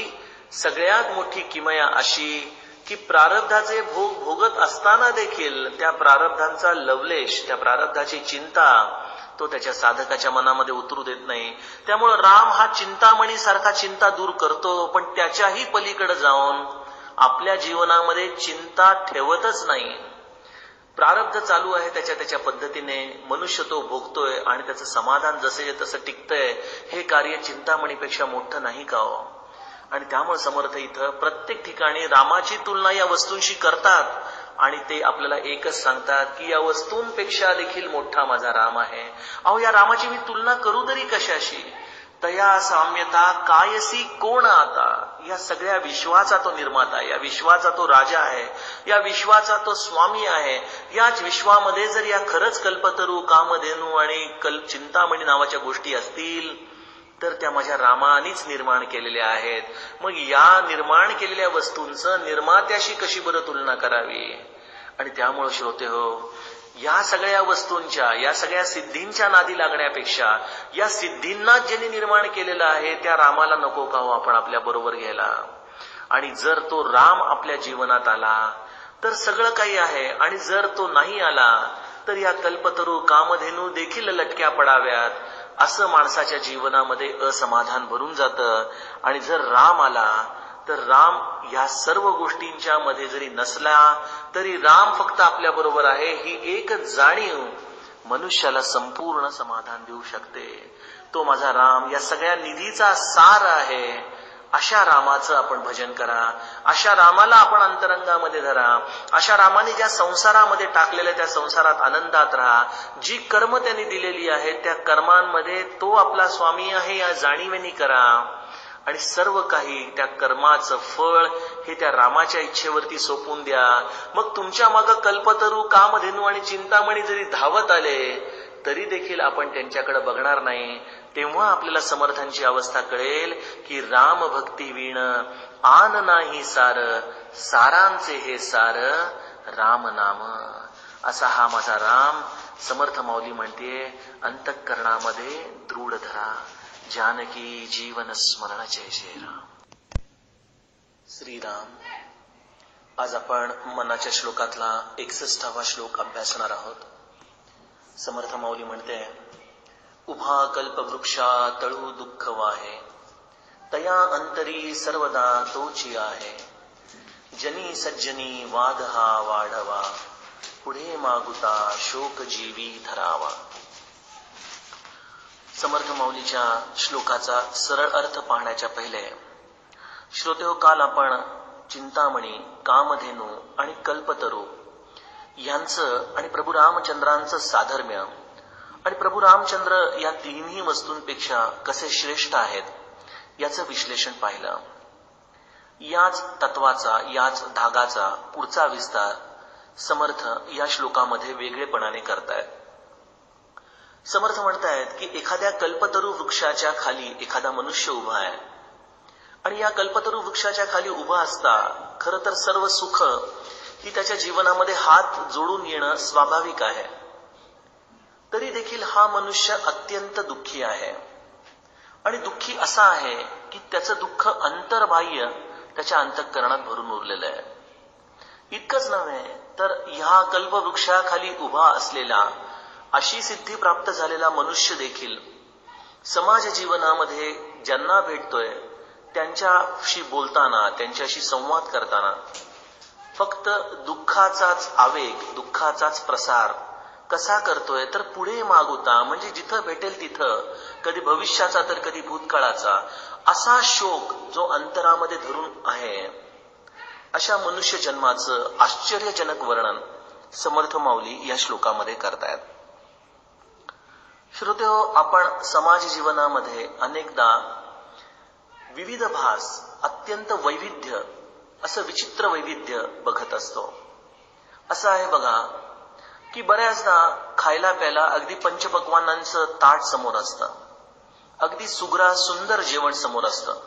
सगळ्यात मोठी किमया अशी की प्रारब्धाचे भोग भोगत असताना देखील त्या प्रारब्धांचा लवलेश, त्या प्रारब्धाची चिंता तो त्याच्या साधकाच्या मनामध्ये उतरू देत नाही. त्यामुळे राम हा चिंतामणी सारखा चिंता दूर करतो, पण त्याच्याही पलीकडे जाऊन आपल्या जीवनामध्ये चिंता ठेवतच नाही. प्रारब्ध चालू आहे त्याच्या पद्धतीने, मनुष्य तो भोगतोय आणि त्याचं समाधान जसे तसं टिकतंय. हे कार्य चिंतामणीपेक्षा मोठं नाही का हो? आणि त्यामुळे समर्थ इथं प्रत्येक ठिकाणी रामाची तुलना या वस्तूंशी करतात आणि ते आपल्याला एकच सांगतात की या वस्तूंपेक्षा देखील मोठा माझा राम आहे. अहो, या रामाची मी तुलना करू तरी कशाशी? तया साम्यता कायसी कोण आता. या सगळ्या विश्वाचा तो निर्माता, या विश्वाचा तो राजा आहे, या विश्वाचा तो स्वामी आहे. याच विश्वामध्ये जर या खरंच कल्पतरू, कामधेनू आणि चिंतामणी नावाच्या गोष्टी असतील तर त्या माझ्या रामानेच निर्माण केलेल्या आहेत. मग या निर्माण केलेल्या वस्तूंचं निर्मात्याशी कशी बरं तुलना करावी? आणि त्यामुळे श्रोते हो, या सगळ्या वस्तूंच्या, या सगळ्या सिद्धींच्या नादी लागण्यापेक्षा या सिद्धींनाच ज्यांनी निर्माण केलेलं आहे त्या रामाला नको का हो आपण आपल्या बरोबर घ्यायला? आणि जर तो राम आपल्या जीवनात आला तर सगळं काही आहे, आणि जर तो नाही आला तर या कल्पतरू, कामधेनू देखील लटक्या पडाव्यात, असं माणसाच्या जीवनामध्ये असमाधान भरून जातं. आणि जर राम आला तर राम या सर्व गोष्टींच्या मध्ये जरी नसला तरी राम फक्त आपल्या बरोबर आहे ही एक जाणीव मनुष्याला संपूर्ण समाधान देऊ शकते. तो माझा राम या सगळ्या निधीचा सार आहे. अशा रामाचं आपण भजन करा, अशा रामाला आपण अंतरंगामध्ये धरा, अशा रामाने ज्या संसारामध्ये टाकलेल्या त्या संसारात आनंदात राहा. जी कर्म त्यांनी दिलेली आहेत त्या कर्मांमध्ये तो आपला स्वामी आहे या जाणीवेनी करा. आणि सर्व काही त्या कर्माचं फळ हे त्या रामाच्या इच्छेवरती सोपून द्या. मग तुमच्या मागं कल्पतरू, कामधेनू आणि चिंतामणी जरी धावत आले तरी देखील आपण त्यांच्याकडे बघणार नाही. तेव्हा आपल्याला समर्थांची अवस्था कळेल की राम भक्ती वीण आन नाही सार, सारांचे हे सार राम नाम. असा हा माझा राम. समर्थ माऊली म्हणते अंतःकरणामध्ये दृढ धरा, जानकी जीवन स्मरण जय जय राम. श्रीराम. आज आपण मनाच्या श्लोकातला 61वा श्लोक अभ्यासणार आहोत. समर्थ माऊली म्हणते उभा कल्पवृक्षा तळू दुःख वाहे, तया अंतरी सर्वदा तोची आहे. जनी सज्जनी वाद हा वाढवा, पुढे मागुता शोक जीवी धरावा. समर्थ माऊलीच्या श्लोकाचा सरळ अर्थ पाहण्याच्या पहिले श्रोतेहो, काल आपण चिंतामणी, कामधेनू आणि कल्पतरू यांचं आणि प्रभू रामचंद्रांचं साधर्म्य आणि प्रभू रामचंद्र या तिन्ही वस्तूंपेक्षा कसे श्रेष्ठ आहेत याचं विश्लेषण पाहिलं. याच तत्वाचा, याच धागाचा पुढचा विस्तार समर्थ या श्लोकामध्ये वेगळेपणाने करतायत. समर्थ म्हणतायत की एखाद्या कल्पतरू वृक्षाच्या खाली एखादा मनुष्य उभा आहे आणि या कल्पतरू वृक्षाच्या खाली उभा असता खरं तर सर्व सुख ही त्याच्या जीवनामध्ये हात जोडून येणं स्वाभाविक आहे. तरी देखील हा मनुष्य अत्यंत दुःखी आहे. आणि दुःखी असा आहे की त्याचं दुःख अंतर्बाह्य त्याच्या अंतःकरणात भरून उरलेलं आहे. इतकंच नव्हे तर ह्या कल्पवृक्षाखाली उभा असलेला, अशी सिद्धी प्राप्त झालेला मनुष्य देखील समाज जीवनामध्ये ज्यांना भेटतोय त्यांच्याशी बोलताना, त्यांच्याशी संवाद करताना फक्त दुःखाचाच आवेग, दुःखाचाच प्रसार कसा करतोय तर पुढे मागुता, म्हणजे जिथं भेटेल तिथं, कधी भविष्याचा तर कधी भूतकाळाचा, असा शोक जो अंतरामध्ये धरून आहे. अशा मनुष्य जन्माचं आश्चर्यजनक वर्णन समर्थ माऊली या श्लोकामध्ये करतायत. श्रोतेहो, आपण समाज जीवनामध्ये अनेकदा विविध भास, अत्यंत वैविध्य, असं विचित्र वैविध्य बघत असतो. असं आहे बघा की बऱ्याचदा खायला प्यायला अगदी पंचपक्वान्नांचं ताट समोर असतं, अगदी सुग्रा सुंदर जेवण समोर असतं,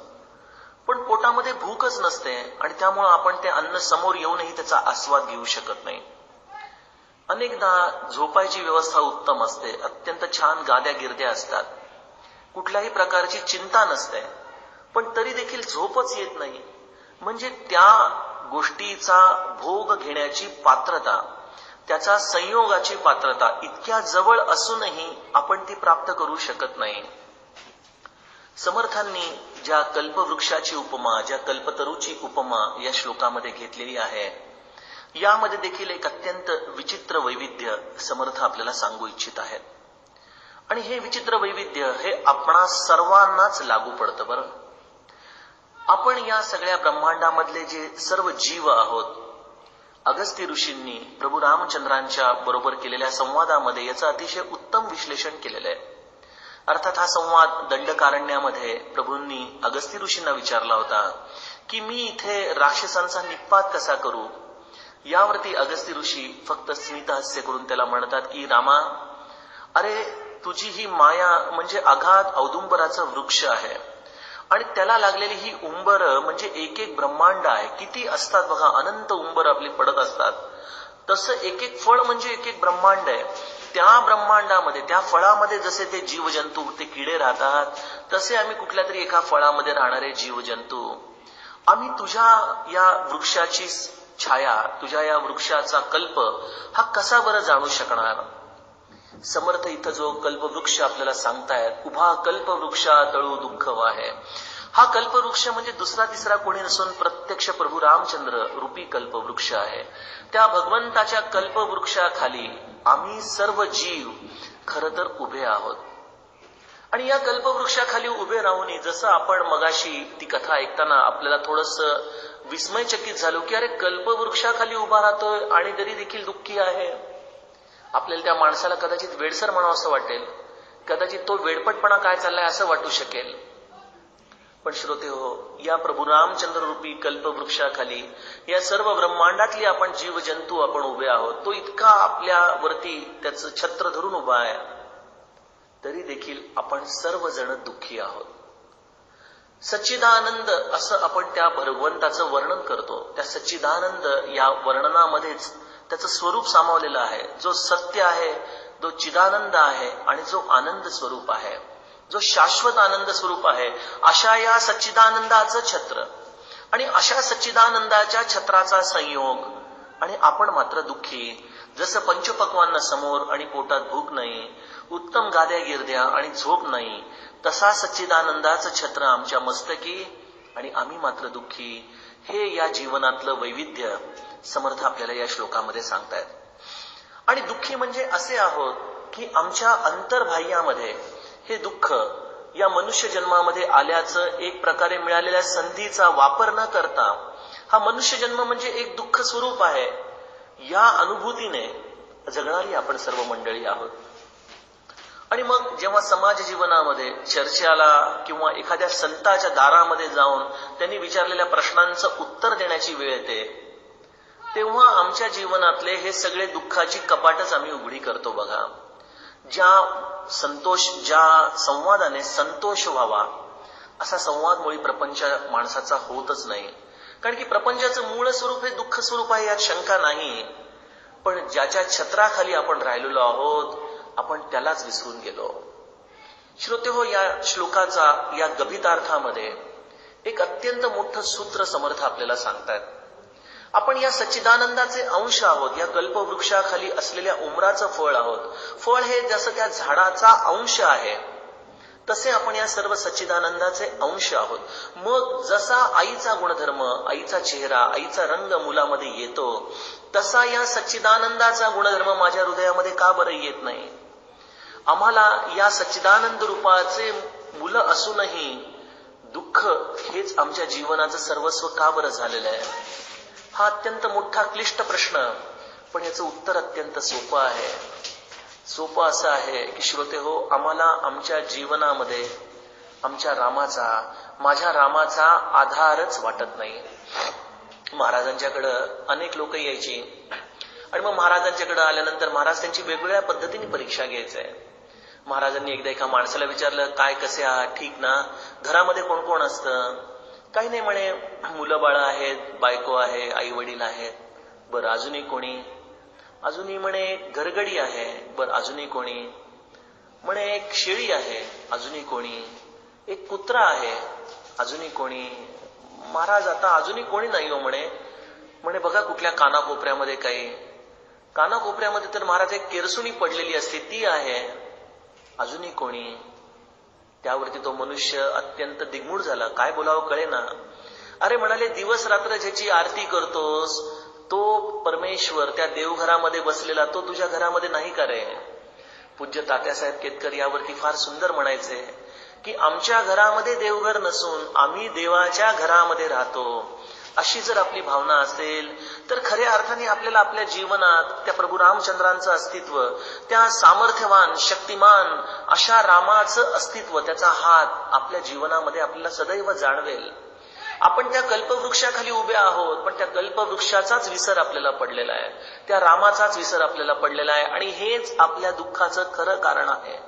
पण पोटामध्ये भूकच नसते आणि त्यामुळं आपण ते अन्न समोर येऊनही त्याचा आस्वाद घेऊ शकत नाही. अनेकदा झोपायची व्यवस्था उत्तम असते, अत्यंत छान गाद्या गिरद्या असतात, कुठल्याही प्रकारची चिंता नसते, पण तरी देखील झोपच येत नाही. म्हणजे त्या गोष्टीचा भोग घेण्याची पात्रता, त्याचा संयोगाची पात्रता इतक्या जवळ असूनही आपण ती प्राप्त करू शकत नाही. समर्थांनी ज्या कल्पवृक्षाची उपमा, ज्या कल्पतरूची उपमा या श्लोकामध्ये घेतलेली आहे, यामध्ये देखील एक अत्यंत विचित्र वैविध्य समर्थ आपल्याला सांगू इच्छित आहेत. आणि हे विचित्र वैविध्य हे आपणा सर्वांनाच लागू पडतं. बरं, आपण या सगळ्या ब्रह्मांडामधले जे सर्व जीव आहोत, अगस्ती ऋषींनी प्रभू रामचंद्रांच्या बरोबर केलेल्या संवादामध्ये याचं अतिशय उत्तम विश्लेषण केलेलं आहे. अर्थात हा संवाद दंडकारण्यामध्ये प्रभूंनी अगस्ती ऋषींना विचारला होता की मी इथे राक्षसांचा निपात कसा करू. यावरती अगस्ती ऋषी फक्त स्मितहास्य करून त्याला म्हणतात की रामा, अरे तुझी ही माया म्हणजे अगाध औदुंबराचा वृक्ष आहे आणि त्याला लागलेली ही उंबर म्हणजे एक एक ब्रह्मांड आहे. किती असतात बघा, अनंत उंबर आपली पडत असतात. तसं एक एक फळ म्हणजे एक एक ब्रह्मांड आहे. त्या ब्रह्मांडामध्ये, त्या फळामध्ये जसे ते जीवजंतू, ते किडे राहतात, तसे आम्ही कुठल्या तरी एका फळामध्ये राहणारे जीवजंतू. आम्ही तुझ्या या वृक्षाची छाया, तुझ्या या वृक्षाचा कल्प हा कसा बरं जाणू शकणार. समर्थ इथं जो कल्पवृक्ष आपल्याला सांगतायत, उभा कल्पवृक्षा तळू दुःख वाहे, हा कल्पवृक्ष म्हणजे दुसरा तिसरा कोणी नसून प्रत्यक्ष प्रभू रामचंद्र रूपी कल्पवृक्ष आहे. त्या भगवंताच्या कल्पवृक्षाखाली आम्ही सर्व जीव खरं तर उभे आहोत. आणि या कल्पवृक्षाखाली उभे राहून जसं आपण मगाशी ती कथा ऐकताना आपल्याला थोडंसं विस्मयचकित झालो की अरे कल्पवृक्षाखाली उभा राहतोय आणि तरी देखील दुःखी आहे. आपल्याला त्या माणसाला कदाचित वेडसर म्हणावं असं वाटेल, कदाचित तो वेडपटपणा काय चाललाय असं वाटू शकेल. पण श्रोते हो, या प्रभू रामचंद्र रूपी कल्पवृक्षाखाली या सर्व ब्रह्मांडातली आपण जीवजंतू आपण उभे आहोत. तो इतका आपल्यावरती त्याचं छत्र धरून उभा आहे, तरी देखील आपण सर्वजण दुःखी आहोत. सच्चिदानंद असं आपण त्या भगवंताचं वर्णन करतो. त्या सच्चिदानंद या वर्णनामध्येच त्याचं स्वरूप सामावलेलं आहे. जो सत्य आहे, जो चिदानंद आहे आणि जो आनंद स्वरूप आहे, जो शाश्वत आनंद स्वरूप आहे, अशा या सच्चिदानंदाचं छत्र आणि अशा सच्चिदानंदाच्या छत्राचा संयोग. आणि आपण मात्र दुःखी. जसं पंचपक्वान्न समोर आणि पोटात भूक नाही, उत्तम गाद्या गिरद्या आणि झोप नाही, तसा सच्चिदानंदाचं छत्र आमच्या मस्तकी आणि आम्ही मात्र दुःखी. हे या जीवनातलं वैविध्य समर्थ आपल्याला या श्लोकामध्ये सांगतायत. आणि दुःखी म्हणजे असे आहोत की आमच्या अंतर्बाह्यामध्ये हे दुःख या मनुष्य जन्मामध्ये आल्याचं एक प्रकारे मिळालेल्या संधीचा वापर न करता, हा मनुष्य जन्म म्हणजे एक दुःख स्वरूप आहे, या अनुभूतीने जगणारी आपण सर्व मंडळी आहोत. आणि मग जेव्हा समाज जीवनामध्ये चर्चेला किंवा एखाद्या संताच्या दारामध्ये जाऊन त्यांनी विचारलेल्या प्रश्नांचं उत्तर देण्याची वेळ येते, तेव्हा आमच्या जीवनातले हे सगळे दुःखाची कपाटच आम्ही उघडी करतो. बघा, ज्या संवादाने संतोष व्हावा असा संवाद मुळी प्रपंच माणसाचा होतच नाही. कारण की प्रपंचाचं मूळ स्वरूप हे दुःख स्वरूप आहे, यात शंका नाही. पण ज्याच्या छत्राखाली आपण राहिलेलो आहोत, आपण त्यालाच विसरून गेलो. श्रोते हो, या श्लोकाचा या गभितार्थामध्ये एक अत्यंत मोठं सूत्र समर्थ आपल्याला सांगतात. आपण या सच्चिदानंदाचे अंश आहोत, या कल्पवृक्षाखाली असलेल्या उमराचं फळ आहोत. फळ हे जसं त्या झाडाचा अंश आहे, तसे आपण या सर्व सच्चिदानंदाचे अंश आहोत. मग जसा आईचा गुणधर्म, आईचा चेहरा, आईचा रंग मुलामध्ये येतो, तसा या सच्चिदानंदाचा गुणधर्म माझ्या हृदयामध्ये का बरं येत नाही. आम्हाला या सच्चिदानंद रूपाचे मुलं असूनही दुःख हेच आमच्या जीवनाचं सर्वस्व का बरं झालेलं आहे. हा अत्यंत मोठा क्लिष्ट प्रश्न, पण याचं उत्तर अत्यंत सोपं आहे. सोपं असं आहे की श्रोते हो, आम्हाला आमच्या जीवनामध्ये आमच्या रामाचा, माझ्या रामाचा आधारच वाटत नाही. महाराजांच्याकडं अनेक लोक यायची आणि मग महाराजांच्याकडे आल्यानंतर महाराज त्यांची वेगवेगळ्या पद्धतीने परीक्षा घ्यायचंय. महाराजांनी एकदा एका माणसाला विचारलं, काय कसे आहात, ठीक ना, घरामध्ये कोण कोण असतं? काही नाही म्हणे, मुलं बाळ आहेत, बायको आहे, आई वडील आहेत. बरं अजूनही कोणी? अजूनही म्हणे घरगडी आहे. बरं अजूनही कोणी? म्हणे एक शेळी आहे. अजूनही कोणी? एक कुत्रा आहे. अजूनही कोणी? महाराज आता अजूनही कोणी नाही हो म्हणे. म्हणे बघा कुठल्या कानाकोपऱ्यामध्ये काही? कानाकोपऱ्यामध्ये तर महाराज एक केरसुणी पडलेली असते, ती आहे. अजूनही कोणी? त्यावरती तो मनुष्य अत्यंत दिग्मूढ झाला, काय बोलावं कळेना. अरे म्हणाले, दिवस रात्र ज्याची आरती करतोस तो परमेश्वर त्या देवघरामध्ये बसलेला, तो तुझ्या घरामध्ये नाही का रे? पूज्य तात्यासाहेब केतकर यावरती फार सुंदर म्हणायचे की आमच्या घरामध्ये देवघर नसून आम्ही देवाच्या घरामध्ये राहतो. अशी जर आपली भावना असेल तर खऱ्या अर्थाने आपल्याला आपल्या जीवनात त्या प्रभू रामचंद्रांचं अस्तित्व, त्या सामर्थ्यवान शक्तिमान अशा रामाचं अस्तित्व, त्याचा हात आपल्या जीवनामध्ये आपल्याला सदैव जाणवेल. आपण त्या कल्पवृक्षाखाली उभे आहोत, पण त्या कल्पवृक्षाचाच विसर आपल्याला पडलेला आहे, त्या रामाचाच विसर आपल्याला पडलेला आहे. आणि हेच आपल्या दुःखाचं खरं कारण आहे.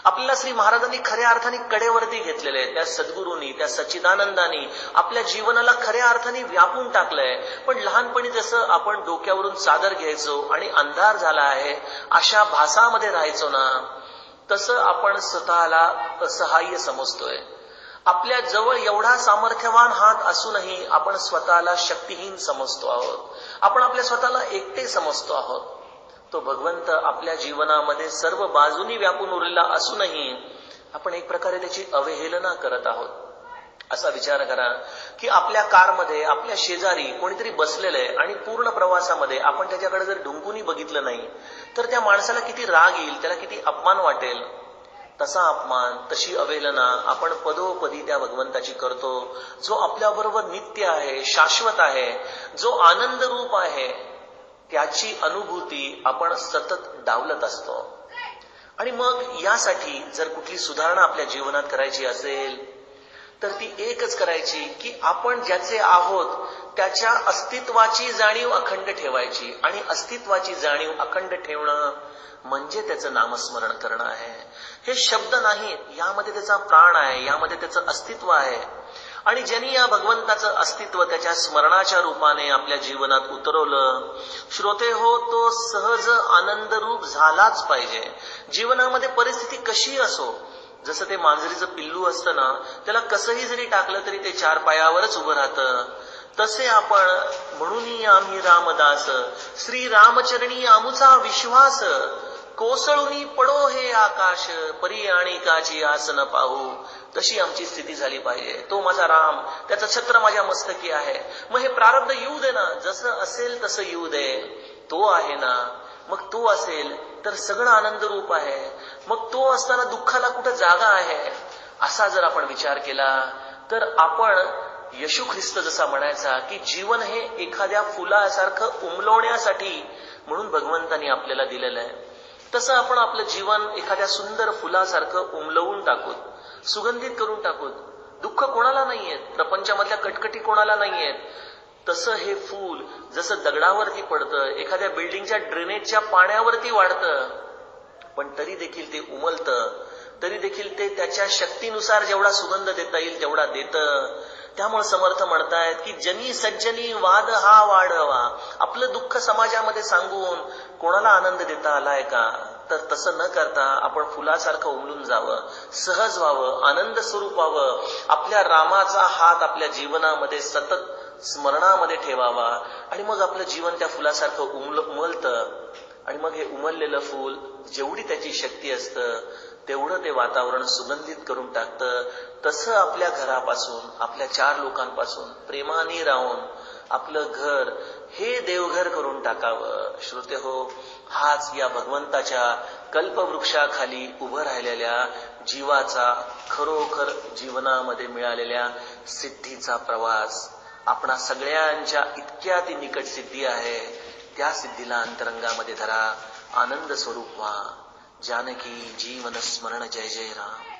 आपल्याला श्री महाराजांनी खऱ्या अर्थाने कडेवरती घेतलेले आहे. त्या सद्गुरूंनी, त्या सच्चिदानंदानी आपल्या जीवनाला खऱ्या अर्थाने व्यापून टाकलंय. पण लहानपणी जसं आपण डोक्यावरून चादर घ्यायचो आणि अंधार झाला आहे अशा भासामध्ये राहायचो ना, तसं आपण स्वतःला असहाय्य समजतोय. आपल्या जवळ एवढा सामर्थ्यवान हात असूनही आपण स्वतःला शक्तिहीन समजतो आहोत. आपण आपल्या स्वतःला एकटे समजतो आहोत. तो भगवंत आपल्या जीवनामध्ये सर्व बाजूनी व्यापून उरलेला असूनही आपण एक प्रकारे त्याची अवहेलना करत आहोत. असा विचार करा की आपल्या कारमध्ये आपल्या शेजारी कोणीतरी बसलेलं आहे आणि पूर्ण प्रवासामध्ये आपण त्याच्याकडे जर ढुंकूनही बघितलं नाही तर त्या माणसाला किती राग येईल, त्याला किती अपमान वाटेल. तसा अपमान, तशी अवहेलना आपण पदोपदी त्या भगवंताची करतो, जो आपल्याबरोबर नित्य आहे, शाश्वत आहे, जो आनंद रूप आहे. त्याची अनुभूती आपण सतत डावलत असतो. आणि मग यासाठी जर कुठली सुधारणा आपल्या जीवनात करायची असेल तर ती एकच करायची की आपण ज्याचे आहोत त्याच्या अस्तित्वाची जाणीव अखंड ठेवायची. आणि अस्तित्वाची जाणीव अखंड ठेवणं म्हणजे त्याचं नामस्मरण करणं आहे. हे शब्द नाहीत, यामध्ये त्याचा प्राण आहे, यामध्ये त्याचं अस्तित्व आहे. आणि ज्यांनी या भगवंताचं अस्तित्व त्याच्या स्मरणाच्या रूपाने आपल्या जीवनात उतरवलं, श्रोते हो, तो सहज आनंद रूप झालाच पाहिजे. जीवनामध्ये परिस्थिती कशी असो, जसं ते मांजरीचं पिल्लू असतं ना, त्याला कसंही जरी टाकलं तरी ते चार पायावरच उभं राहतं, तसे आपण म्हणून आम्ही रामदास, श्री रामचरणी आमुचा विश्वास, कोसळूनी पडो हे आकाश, परी आणिकाची आसन पाहू. तशी आमची स्थिती झाली पाहिजे. तो माझा राम, त्याचं छत्र माझ्या मस्तकी आहे. मग हे प्रारब्ध येऊ दे ना, जसं असेल तसं येऊ दे. तो आहे ना, मग तो असेल तर सगळं आनंद रूप आहे. मग तो असताना दुःखाला कुठं जागा आहे, असा जर आपण विचार केला तर आपण येशू ख्रिस्त जसा म्हणायचा की जीवन हे एखाद्या फुलासारखं उमलवण्यासाठी म्हणून भगवंतानी आपल्याला दिलेलं आहे, तसं आपण आपलं जीवन एखाद्या सुंदर फुलासारखं उमलवून टाकूत, सुगंधित करून टाकूत. दुःख कोणाला नाहीयेत, प्रपंचामधल्या कटकटी कोणाला नाहीयेत. तसं हे फूल जसं दगडावरती पडतं, एखाद्या बिल्डिंगच्या ड्रेनेजच्या पाण्यावरती वाढतं, पण तरी देखील ते उमलतं, तरी देखील ते त्याच्या शक्तीनुसार जेवढा सुगंध देता येईल तेवढा देतं. त्यामुळे समर्थ म्हणतायत की जनी सज्जनी वाद हा वाढवा. आपलं दुःख समाजामध्ये सांगून कोणाला आनंद देता आलाय का? तर तसं न करता आपण फुलासारखं उमलून जावं, सहज व्हावं, आनंद स्वरूप व्हावं. आपल्या रामाचा हात आपल्या जीवनामध्ये सतत स्मरणामध्ये ठेवावा आणि मग आपलं जीवन त्या फुलासारखं उमलतं. आणि मग हे उमललेलं फूल जेवढी त्याची शक्ती असतं तेवढं ते वातावरण सुगंधित करून टाकतं. तसं आपल्या घरापासून, आपल्या चार लोकांपासून प्रेमाने राहून आपलं घर हे देवघर करून टाकावं. श्रोते हो, हाच या भगवंताच्या कल्पवृक्षाखाली उभं राहिलेल्या जीवाचा खरोखर जीवनामध्ये मिळालेल्या सिद्धीचा प्रवास. आपणा सगळ्यांच्या इतक्या ती निकट सिद्धी आहे, त्या सिद्धीला अंतरंगामध्ये धरा, आनंद स्वरूप व्हा. जानकी जीवन स्मरण जय जय राम.